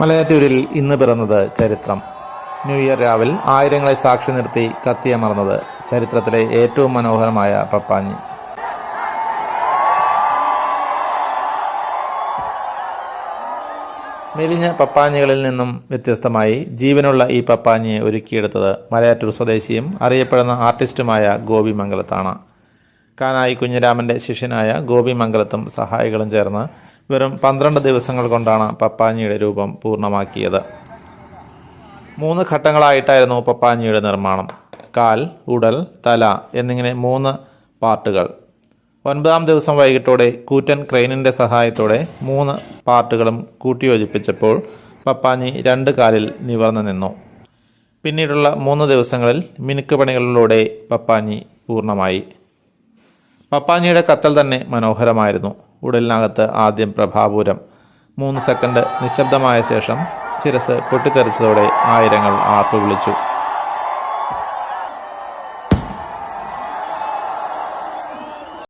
മലയാറ്റൂരിൽ ഇന്ന് പിറന്നത് ചരിത്രം. ന്യൂ ഇയർ രാവിൽ ആയിരങ്ങളെ സാക്ഷി നിർത്തി കത്തിയമർന്നത് ചരിത്രത്തിലെ ഏറ്റവും മനോഹരമായ പപ്പാഞ്ഞി. മെലിഞ്ഞ പപ്പാഞ്ഞികളിൽ നിന്നും വ്യത്യസ്തമായി ജീവനുള്ള ഈ പപ്പാഞ്ഞിയെ ഒരുക്കിയെടുത്തത് മലയാറ്റൂർ സ്വദേശിയും അറിയപ്പെടുന്ന ആർട്ടിസ്റ്റുമായ ഗോപി മംഗലത്താണ്. കാനായി കുഞ്ഞിരാമൻ്റെ ശിഷ്യനായ ഗോപി മംഗലത്തും സഹായികളും ചേർന്ന് വെറും 12 ദിവസങ്ങൾ കൊണ്ടാണ് പപ്പാഞ്ഞിയുടെ രൂപം പൂർണ്ണമാക്കിയത്. 3 ഘട്ടങ്ങളായിട്ടായിരുന്നു പപ്പാഞ്ഞിയുടെ നിർമ്മാണം. കാൽ, ഉടൽ, തല എന്നിങ്ങനെ 3 പാർട്ടുകൾ. 9-ാം ദിവസം വൈകിട്ടോടെ കൂറ്റൻ ക്രെയിനിൻ്റെ സഹായത്തോടെ 3 പാർട്ടുകളും കൂട്ടിയോജിപ്പിച്ചപ്പോൾ പപ്പാഞ്ഞി 2 കാലിൽ നിവർന്നു നിന്നു. പിന്നീടുള്ള 3 ദിവസങ്ങളിൽ മിനുക്കുപണികളിലൂടെ പപ്പാഞ്ഞി പൂർണ്ണമായി. പപ്പാഞ്ഞിയുടെ കത്തൽ തന്നെ മനോഹരമായിരുന്നു. ഉടലിനകത്ത് ആദ്യം പ്രഭാപൂരം. 3 സെക്കൻഡ് നിശബ്ദമായ ശേഷം ശിരസ് പൊട്ടിത്തെറിച്ചതോടെ ആയിരങ്ങൾ ആർപ്പു വിളിച്ചു.